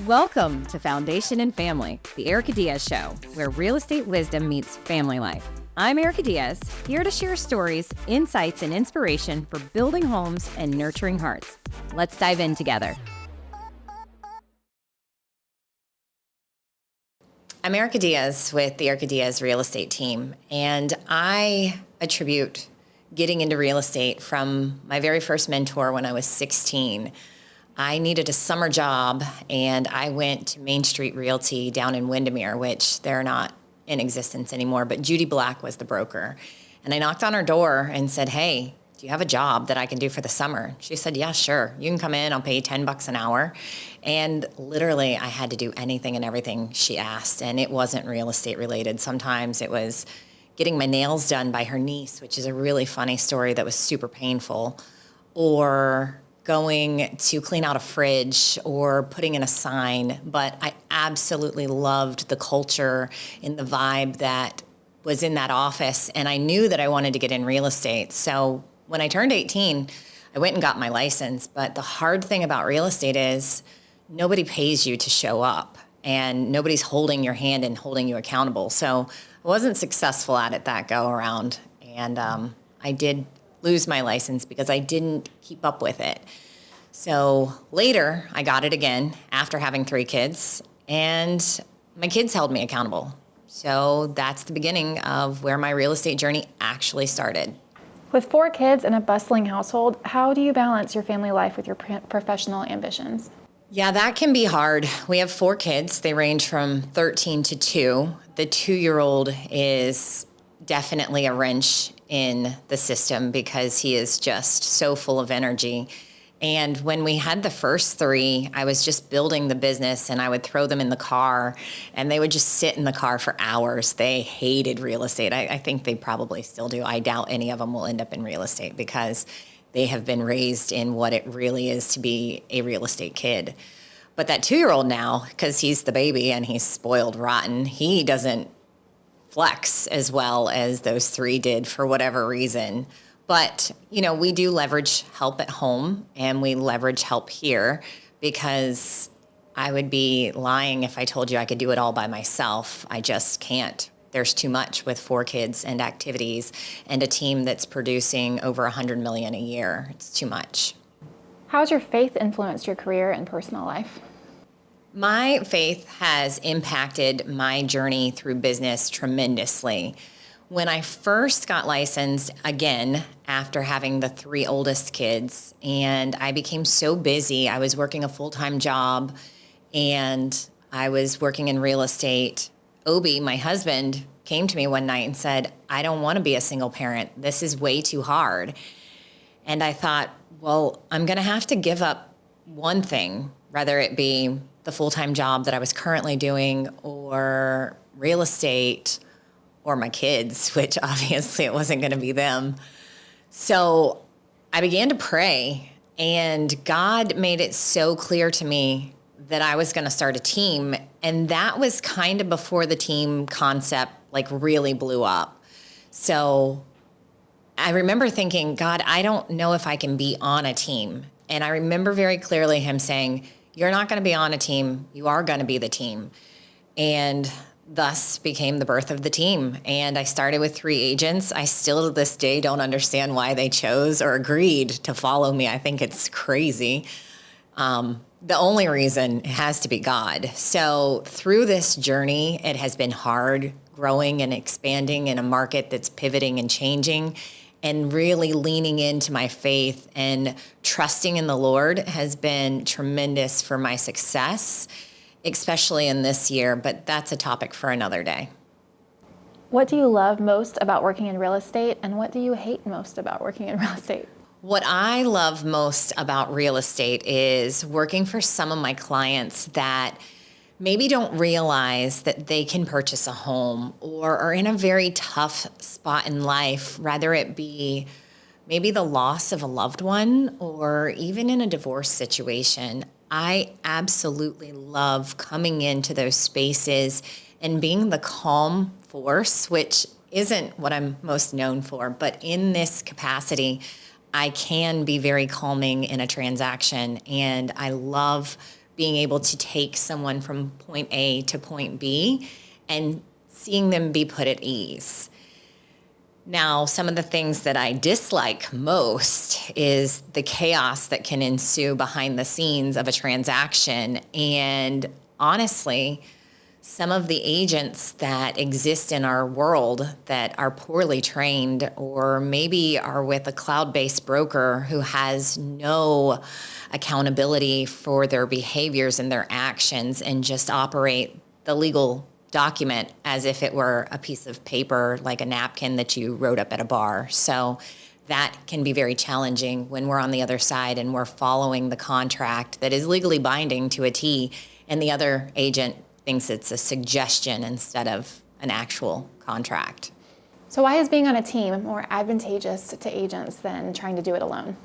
Welcome to Foundation and Family, the Erica Diaz Show, where real estate wisdom meets family life. I'm Erica Diaz, here to share stories, insights, and inspiration for building homes and nurturing hearts. Let's dive in together. I'm Erica Diaz with the Erica Diaz real estate team, and I attribute getting into real estate from my very first mentor when I was 16. I needed a summer job, and I went to Main Street Realty down in Windermere, which they're not in existence anymore, but Judy Black was the broker. And I knocked on her door and said, "Hey, do you have a job that I can do for the summer?" She said, "Yeah, sure. You can come in. I'll pay you $10 an hour." And literally, I had to do anything and everything she asked, and it wasn't real estate related. Sometimes it was getting my nails done by her niece, which is a really funny story that was super painful, or going to clean out a fridge or putting in a sign. But I absolutely loved the culture and the vibe that was in that office, and I knew that I wanted to get in real estate. So when I turned 18, I went and got my license. But the hard thing about real estate is nobody pays you to show up, and nobody's holding your hand and holding you accountable. So I wasn't successful at it that go around, and I did lose my license because I didn't keep up with it. So later, I got it again after having 3 kids, and my kids held me accountable. So that's the beginning of where my real estate journey actually started. With 4 kids and a bustling household, how do you balance your family life with your professional ambitions? Yeah, that can be hard. We have 4 kids. They range from 13 to 2. The 2-year-old is definitely a wrench in the system because he is just so full of energy. And when we had the first 3, I was just building the business, and I would throw them in the car and they would just sit in the car for hours. They hated real estate. I think they probably still do. I doubt any of them will end up in real estate because they have been raised in what it really is to be a real estate kid. But that 2-year-old now, because he's the baby and he's spoiled rotten, he doesn't flex as well as those 3 did for whatever reason. But, we do leverage help at home, and we leverage help here, because I would be lying if I told you I could do it all by myself. I just can't. There's too much with 4 kids and activities and a team that's producing over $100 million a year. It's too much. How's your faith influenced your career and personal life? My faith has impacted my journey through business tremendously. When I first got licensed, again, after having the 3 oldest kids, and I became so busy, I was working a full-time job, and I was working in real estate. Obi, my husband, came to me one night and said, "I don't want to be a single parent. This is way too hard." And I thought, well, I'm going to have to give up one thing, whether it be the full-time job that I was currently doing, or real estate, or my kids, which obviously it wasn't going to be them. So I began to pray, and God made it so clear to me that I was going to start a team. And that was kind of before the team concept really blew up. So I remember thinking, God, I don't know if I can be on a team. And I remember very clearly him saying, "You're not going to be on a team. You are going to be the team." And thus became the birth of the team. And I started with 3 agents. I still to this day don't understand why they chose or agreed to follow me. I think it's crazy. The only reason has to be God. So through this journey, it has been hard growing and expanding in a market that's pivoting and changing, and really leaning into my faith and trusting in the Lord has been tremendous for my success, especially in this year, but that's a topic for another day. What do you love most about working in real estate, and what do you hate most about working in real estate? What I love most about real estate is working for some of my clients that maybe don't realize that they can purchase a home, or are in a very tough spot in life, whether it be maybe the loss of a loved one or even in a divorce situation. I absolutely love coming into those spaces and being the calm force, which isn't what I'm most known for, but in this capacity, I can be very calming in a transaction, and I love being able to take someone from point A to point B and seeing them be put at ease. Now, some of the things that I dislike most is the chaos that can ensue behind the scenes of a transaction. And honestly, some of the agents that exist in our world that are poorly trained, or maybe are with a cloud-based broker who has no accountability for their behaviors and their actions and just operate the legal document as if it were a piece of paper, like a napkin that you wrote up at a bar. So that can be very challenging when we're on the other side and we're following the contract that is legally binding to a T, and the other agent thinks it's a suggestion instead of an actual contract. So why is being on a team more advantageous to agents than trying to do it alone?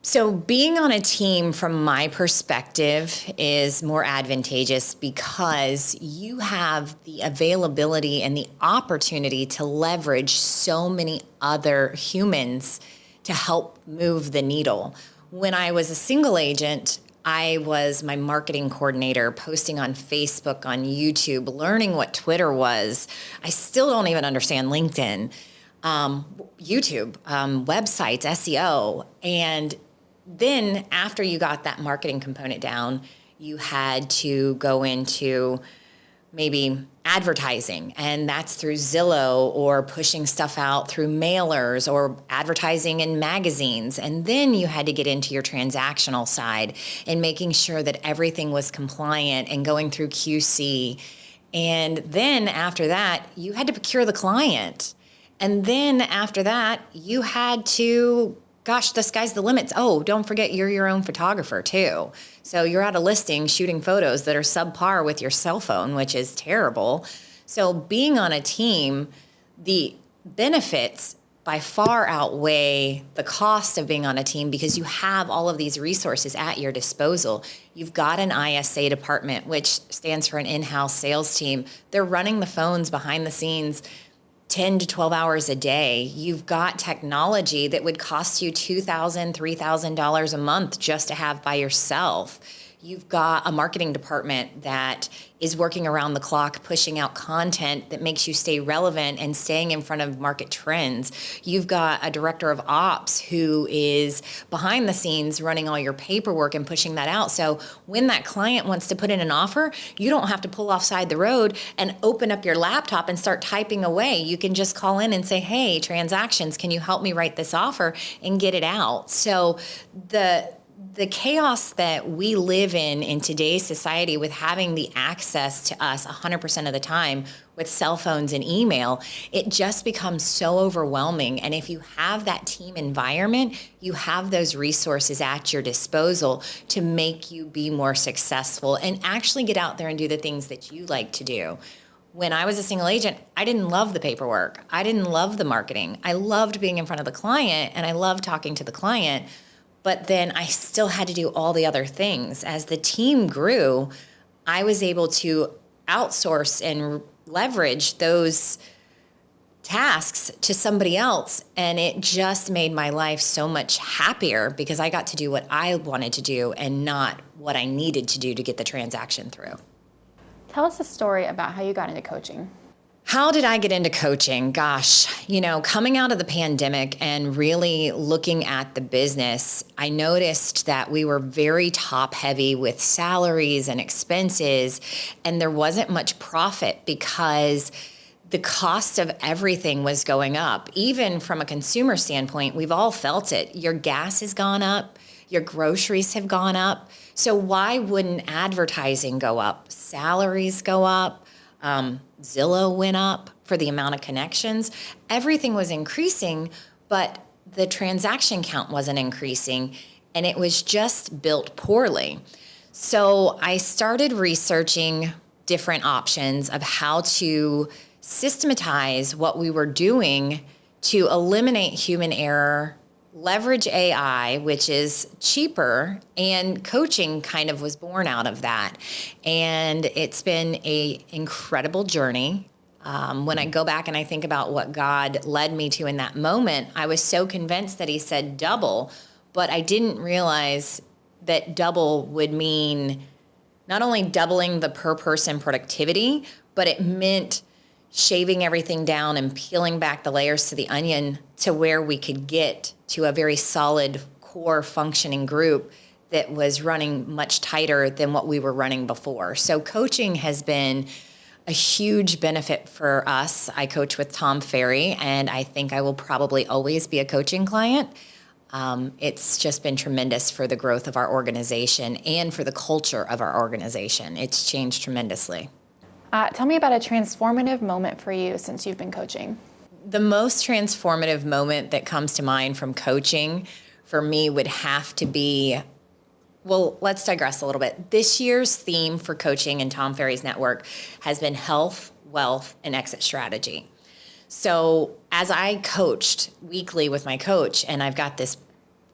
So being on a team, from my perspective, is more advantageous because you have the availability and the opportunity to leverage so many other humans to help move the needle. When I was a single agent, I was my marketing coordinator, posting on Facebook, on YouTube, learning what Twitter was. I still don't even understand LinkedIn, YouTube, websites, SEO. And then after you got that marketing component down, you had to go into maybe advertising, and that's through Zillow or pushing stuff out through mailers or advertising in magazines. And then you had to get into your transactional side and making sure that everything was compliant and going through QC. And then after that, you had to procure the client. And then after that, you had to, gosh, the sky's the limits. Oh, don't forget you're your own photographer too. So you're at a listing shooting photos that are subpar with your cell phone, which is terrible. So being on a team, the benefits by far outweigh the cost of being on a team because you have all of these resources at your disposal. You've got an ISA department, which stands for an in-house sales team. They're running the phones behind the scenes 10 to 12 hours a day. You've got technology that would cost you $2,000, $3,000 a month just to have by yourself. You've got a marketing department that is working around the clock, pushing out content that makes you stay relevant and staying in front of market trends. You've got a director of ops who is behind the scenes running all your paperwork and pushing that out. So when that client wants to put in an offer, you don't have to pull offside the road and open up your laptop and start typing away. You can just call in and say, hey, transactions, can you help me write this offer, and get it out. So the chaos that we live in today's society, with having the access to us 100% of the time with cell phones and email, it just becomes so overwhelming. And if you have that team environment, you have those resources at your disposal to make you be more successful and actually get out there and do the things that you like to do. When I was a single agent, I didn't love the paperwork. I didn't love the marketing. I loved being in front of the client, and I loved talking to the client. But then I still had to do all the other things. As the team grew, I was able to outsource and leverage those tasks to somebody else. And it just made my life so much happier because I got to do what I wanted to do and not what I needed to do to get the transaction through. Tell us a story about how you got into coaching. How did I get into coaching? Gosh, coming out of the pandemic and really looking at the business, I noticed that we were very top heavy with salaries and expenses, and there wasn't much profit because the cost of everything was going up. Even from a consumer standpoint, we've all felt it. Your gas has gone up, your groceries have gone up. So why wouldn't advertising go up? Salaries go up. Zillow went up for the amount of connections. Everything was increasing, but the transaction count wasn't increasing, and it was just built poorly. So I started researching different options of how to systematize what we were doing to eliminate human error, leverage AI, which is cheaper, and coaching kind of was born out of that. And it's been an incredible journey. When I go back and I think about what God led me to in that moment, I was so convinced that he said double, but I didn't realize that double would mean not only doubling the per person productivity, but it meant shaving everything down and peeling back the layers to the onion to where we could get to a very solid core functioning group that was running much tighter than what we were running before. So coaching has been a huge benefit for us. I coach with Tom Ferry, and I think I will probably always be a coaching client. It's just been tremendous for the growth of our organization and for the culture of our organization. It's changed tremendously. Tell me about a transformative moment for you since you've been coaching. The most transformative moment that comes to mind from coaching for me would have to be, well, let's digress a little bit. This year's theme for coaching in Tom Ferry's network has been health, wealth, and exit strategy. So as I coached weekly with my coach, and I've got this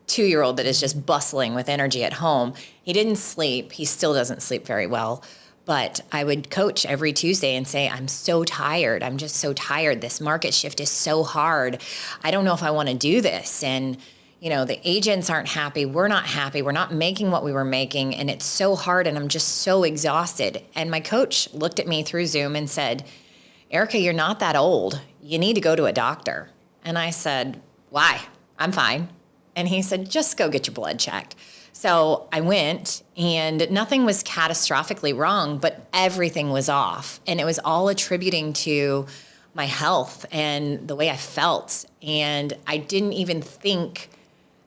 2-year-old that is just bustling with energy at home, he didn't sleep. He still doesn't sleep very well. But I would coach every Tuesday and say, I'm so tired. I'm just so tired. This market shift is so hard. I don't know if I want to do this. And, you know, the agents aren't happy. We're not happy. We're not making what we were making. And it's so hard. And I'm just so exhausted. And my coach looked at me through Zoom and said, Erica, you're not that old. You need to go to a doctor. And I said, why? I'm fine. And he said, just go get your blood checked. So I went, and nothing was catastrophically wrong, but everything was off. And it was all attributing to my health and the way I felt. And I didn't even think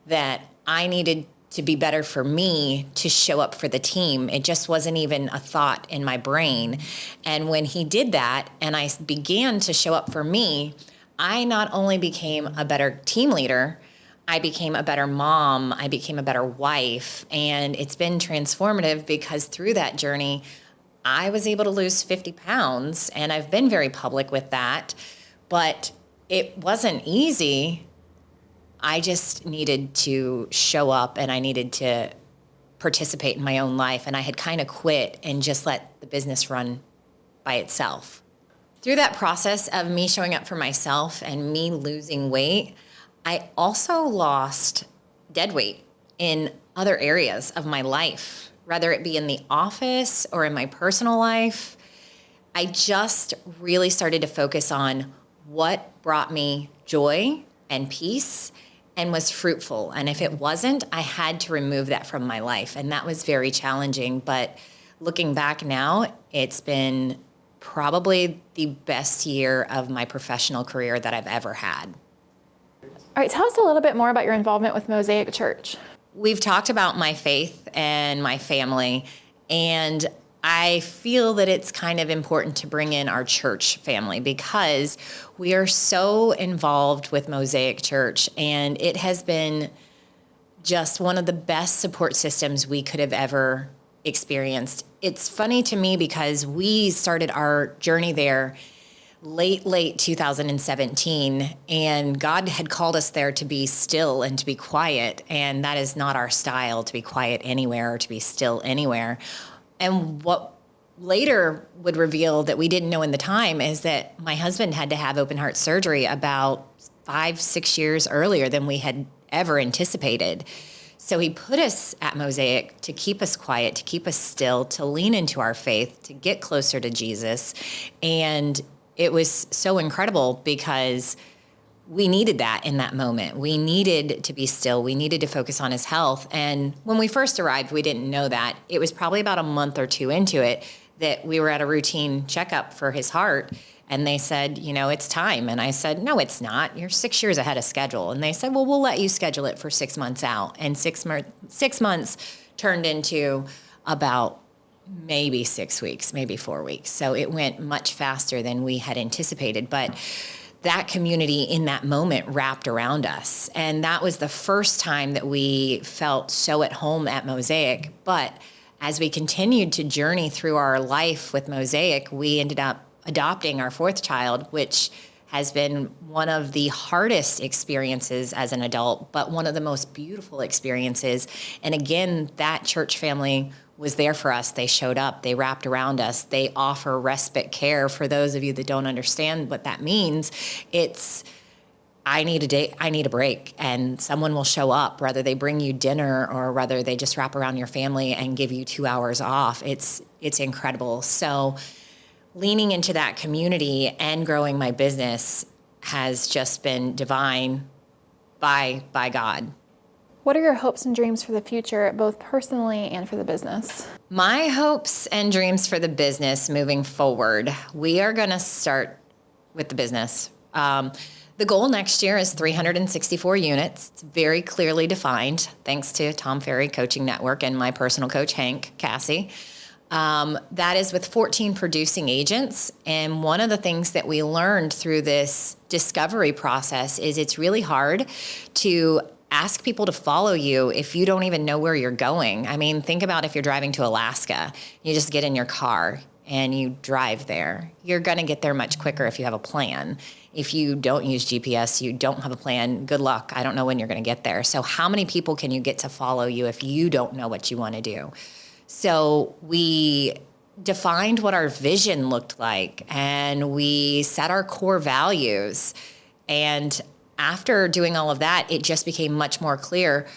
that I needed to be better for me to show up for the team. It just wasn't even a thought in my brain. And when he did that, and I began to show up for me, I not only became a better team leader, I became a better mom, I became a better wife, and it's been transformative because through that journey, I was able to lose 50 pounds, and I've been very public with that, but it wasn't easy. I just needed to show up, and I needed to participate in my own life, and I had kind of quit and just let the business run by itself. Through that process of me showing up for myself and me losing weight, I also lost dead weight in other areas of my life, whether it be in the office or in my personal life. I just really started to focus on what brought me joy and peace and was fruitful. And if it wasn't, I had to remove that from my life. And that was very challenging. But looking back now, it's been probably the best year of my professional career that I've ever had. All right, tell us a little bit more about your involvement with Mosaic Church. We've talked about my faith and my family, and I feel that it's kind of important to bring in our church family because we are so involved with Mosaic Church, and it has been just one of the best support systems we could have ever experienced. It's funny to me because we started our journey there late 2017, and God had called us there to be still and to be quiet, and that is not our style, to be quiet anywhere or to be still anywhere. And what later would reveal that we didn't know in the time is that my husband had to have open heart surgery about 5-6 years earlier than we had ever anticipated. So he put us at Mosaic to keep us quiet, to keep us still, to lean into our faith, to get closer to Jesus. And it was so incredible because we needed that in that moment. We needed to be still. We needed to focus on his health. And when we first arrived, we didn't know that. It was probably about a month or two into it that we were at a routine checkup for his heart. And they said, you know, it's time. And I said, no, it's not. You're 6 years ahead of schedule. And they said, well, we'll let you schedule it for 6 months out. And 6 months turned into about maybe 6 weeks, maybe 4 weeks. So it went much faster than we had anticipated. But that community in that moment wrapped around us. And that was the first time that we felt so at home at Mosaic. But as we continued to journey through our life with Mosaic, we ended up adopting our 4th child, which has been one of the hardest experiences as an adult, but one of the most beautiful experiences. And again, that church family was there for us. They showed up. They wrapped around us. They offer respite care. For those of you that don't understand what that means, it's I need a day, I need a break, and someone will show up, whether they bring you dinner or whether they just wrap around your family and give you 2 hours off. It's incredible. So leaning into that community and growing my business has just been divine by God. What are your hopes and dreams for the future, both personally and for the business? My hopes and dreams for the business moving forward, we are going to start with the business. The goal next year is 364 units. It's very clearly defined, thanks to Tom Ferry Coaching Network and my personal coach, Hank Cassie. That is with 14 producing agents. And one of the things that we learned through this discovery process is it's really hard to ask people to follow you if you don't even know where you're going. I mean, think about if you're driving to Alaska, you just get in your car and you drive there. You're going to get there much quicker if you have a plan. If you don't use GPS, you don't have a plan, good luck. I don't know when you're going to get there. So how many people can you get to follow you if you don't know what you want to do? So we defined what our vision looked like, and we set our core values. And after doing all of that, it just became much more clear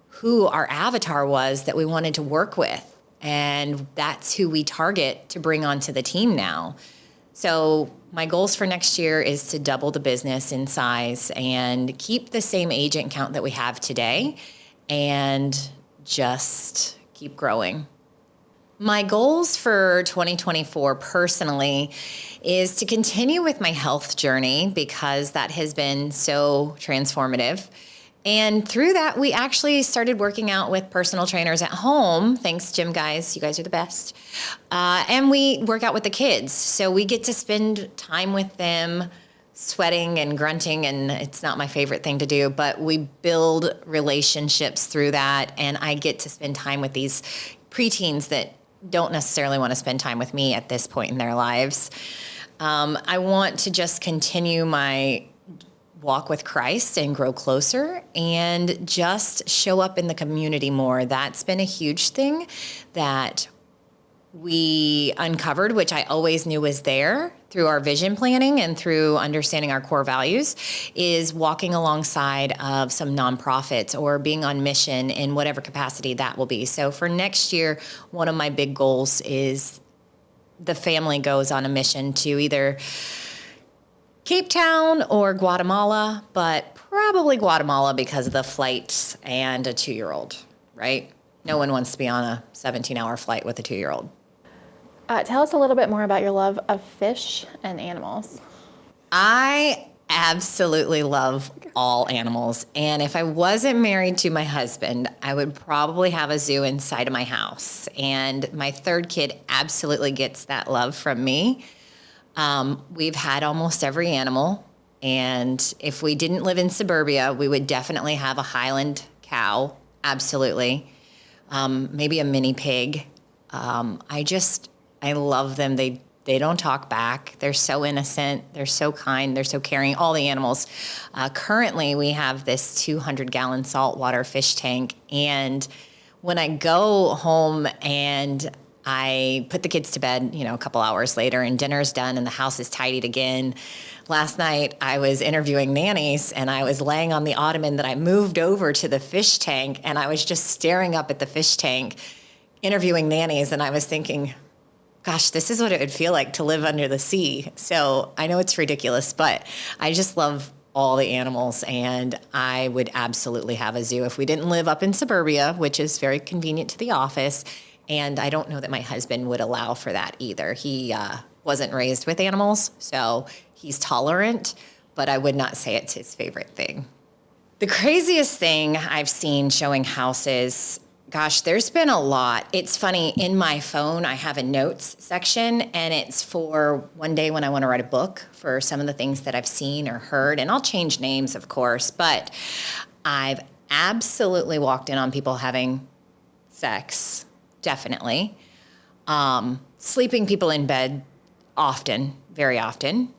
who our avatar was that we wanted to work with. And that's who we target to bring onto the team now. So my goals for next year is to double the business in size and keep the same agent count that we have today and just keep growing. My goals for 2024 personally is to continue with my health journey because that has been so transformative. And through that, we actually started working out with personal trainers at home. Thanks, gym guys. You guys are the best. And we work out with the kids. So we get to spend time with them, sweating and grunting. And it's not my favorite thing to do, but we build relationships through that. And I get to spend time with these preteens that don't necessarily want to spend time with me at this point in their lives. I want to just continue my walk with Christ and grow closer and just show up in the community more. That's been a huge thing that we uncovered, which I always knew was there through our vision planning and through understanding our core values, is walking alongside of some nonprofits or being on mission in whatever capacity that will be. So for next year, one of my big goals is the family goes on a mission to either Cape Town or Guatemala, but probably Guatemala because of the flights and a 2-year-old, right? No one wants to be on a 17-hour flight with a 2-year-old. Tell us a little bit more about your love of fish and animals. I absolutely love all animals. And if I wasn't married to my husband, I would probably have a zoo inside of my house. And my third kid absolutely gets that love from me. We've had almost every animal. And if we didn't live in suburbia, we would definitely have a Highland cow. Absolutely. Maybe a mini pig. I love them. They don't talk back. They're so innocent. They're so kind. They're so caring. All the animals. Currently, we have this 200-gallon saltwater fish tank. And when I go home and I put the kids to bed, a couple hours later, and dinner's done and the house is tidied again. Last night, I was interviewing nannies, and I was laying on the ottoman that I moved over to the fish tank, and I was just staring up at the fish tank, interviewing nannies, and I was thinking, gosh, this is what it would feel like to live under the sea. So I know it's ridiculous, but I just love all the animals, and I would absolutely have a zoo if we didn't live up in suburbia, which is very convenient to the office. And I don't know that my husband would allow for that either. He wasn't raised with animals, so he's tolerant, but I would not say it's his favorite thing. The craziest thing I've seen showing houses, gosh, there's been a lot. It's funny, in my phone, I have a notes section, and it's for one day when I want to write a book for some of the things that I've seen or heard, and I'll change names, of course, but I've absolutely walked in on people having sex. Definitely. Sleeping people in bed often, very often.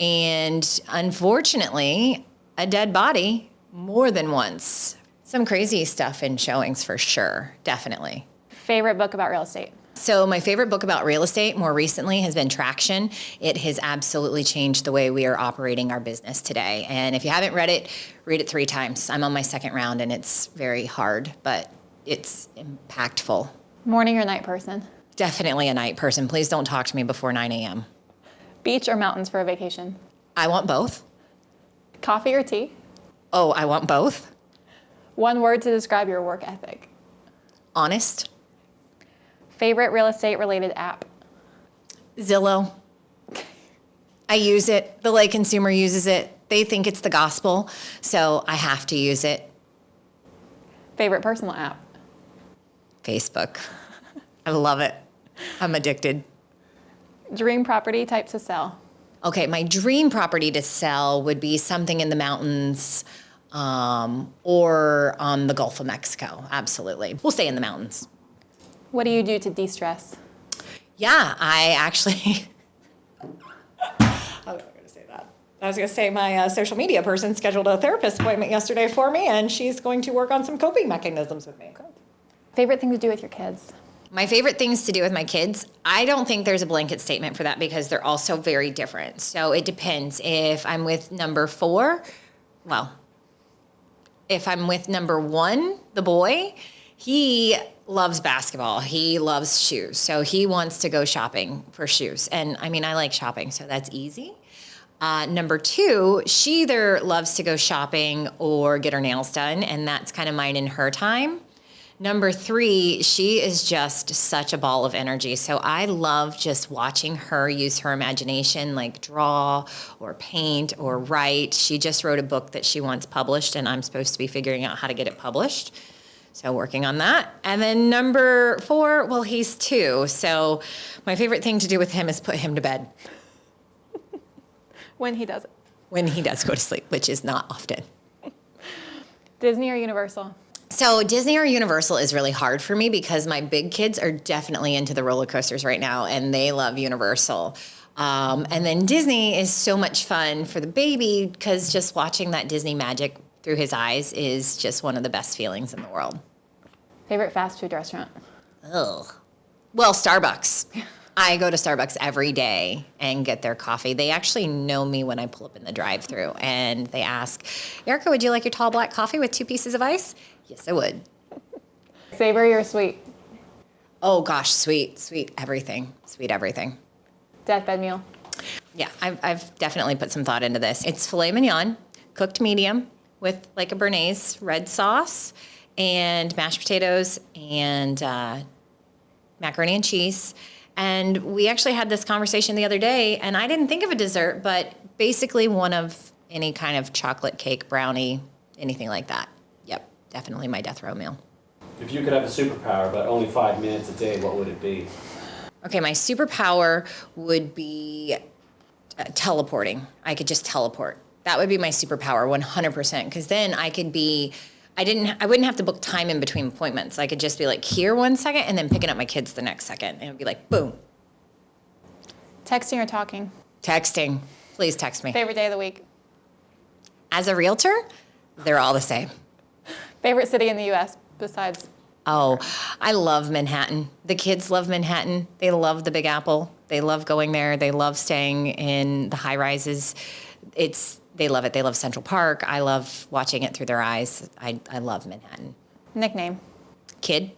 And unfortunately, a dead body more than once. Some crazy stuff in showings for sure. Definitely. Favorite book about real estate? So my favorite book about real estate more recently has been Traction. It has absolutely changed the way we are operating our business today. And if you haven't read it 3 times. I'm on my second round and it's very hard, but it's impactful. Morning or night person? Definitely a night person. Please don't talk to me before 9 a.m. Beach or mountains for a vacation? I want both. Coffee or tea? Oh, I want both. One word to describe your work ethic? Honest. Favorite real estate related app? Zillow. I use it. The lay consumer uses it. They think it's the gospel, so I have to use it. Favorite personal app? Facebook. I love it. I'm addicted. Dream property type to sell? Okay, my dream property to sell would be something in the mountains or on the Gulf of Mexico. Absolutely. We'll stay in the mountains. What do you do to de-stress? Yeah, I actually... I was going to say that. I was going to say my social media person scheduled a therapist appointment yesterday for me, and she's going to work on some coping mechanisms with me. Favorite thing to do with your kids? My favorite things to do with my kids, I don't think there's a blanket statement for that because they're all so very different. So it depends. If I'm with number 4, if I'm with number 1, the boy, he loves basketball. He loves shoes. So he wants to go shopping for shoes. And I mean, I like shopping, so that's easy. Number 2, she either loves to go shopping or get her nails done, and that's kind of mine and her time. Number 3, she is just such a ball of energy. So I love just watching her use her imagination, like draw or paint or write. She just wrote a book that she wants published, and I'm supposed to be figuring out how to get it published. So working on that. And then number 4, well, he's 2. So my favorite thing to do with him is put him to bed. When he does it. When he does go to sleep, which is not often. Disney or Universal? So Disney or Universal is really hard for me because my big kids are definitely into the roller coasters right now, and they love Universal. And then Disney is so much fun for the baby because just watching that Disney magic through his eyes is just one of the best feelings in the world. Favorite fast food restaurant? Ugh. Well, Starbucks. I go to Starbucks every day and get their coffee. They actually know me when I pull up in the drive-thru, and they ask, Erica, would you like your tall black coffee with 2 pieces of ice? Yes, I would. Savory or sweet? Oh, gosh, sweet everything. Sweet everything. Deathbed meal? Yeah, I've definitely put some thought into this. It's filet mignon, cooked medium, with like a béarnaise red sauce, and mashed potatoes, and macaroni and cheese. And we actually had this conversation the other day, and I didn't think of a dessert, but basically one of any kind of chocolate cake, brownie, anything like that. Yep, definitely my death row meal. If you could have a superpower, but only 5 minutes a day, what would it be? Okay, my superpower would be teleporting. I could just teleport. That would be my superpower, 100%, because then I could be... I wouldn't have to book time in between appointments. I could just be like here 1 second and then picking up my kids the next second. And it would be like, boom. Texting or talking? Texting. Please text me. Favorite day of the week? As a realtor, they're all the same. Favorite city in the U.S. besides? Oh, I love Manhattan. The kids love Manhattan. They love the Big Apple. They love going there. They love staying in the high rises. They love it. They love Central Park. I love watching it through their eyes. I love Manhattan. Nickname? Kid.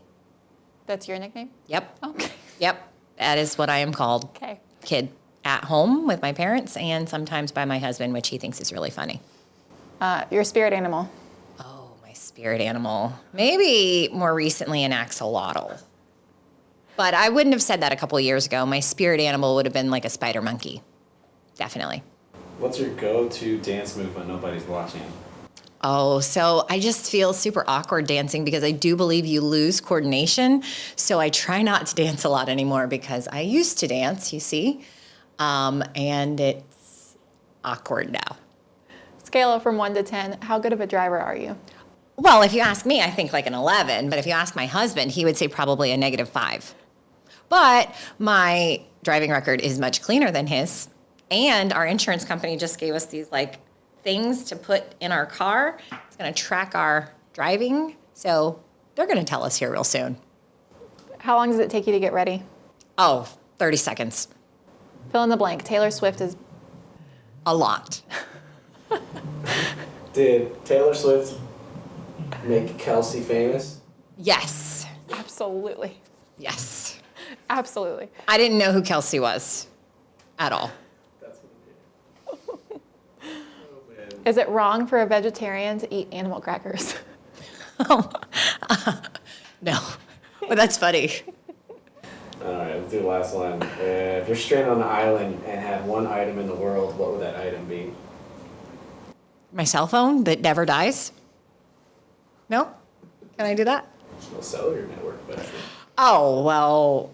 That's your nickname? Yep. Okay. Yep. That is what I am called. Okay. Kid. At home with my parents and sometimes by my husband, which he thinks is really funny. Your spirit animal? Oh, my spirit animal. Maybe more recently an axolotl. But I wouldn't have said that a couple of years ago. My spirit animal would have been like a spider monkey. Definitely. What's your go-to dance move when nobody's watching? Oh, so I just feel super awkward dancing because I do believe you lose coordination. So I try not to dance a lot anymore because I used to dance, you see, and it's awkward now. Scale from 1 to 10, how good of a driver are you? Well, if you ask me, I think like an 11. But if you ask my husband, he would say probably a -5. But my driving record is much cleaner than his. And our insurance company just gave us these like things to put in our car. It's going to track our driving. So they're going to tell us here real soon. How long does it take you to get ready? Oh, 30 seconds. Fill in the blank. Taylor Swift is... A lot. Did Taylor Swift make Kelsey famous? Yes. Absolutely. Yes. Absolutely. I didn't know who Kelsey was at all. That's what it did. Oh, man. Is it wrong for a vegetarian to eat animal crackers? No. But that's funny. All right, let's do the last one. If you're stranded on an island and had one item in the world, what would that item be? My cell phone that never dies? No? Can I do that? There's no cellular network, but... Oh, well,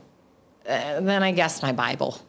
then I guess my Bible.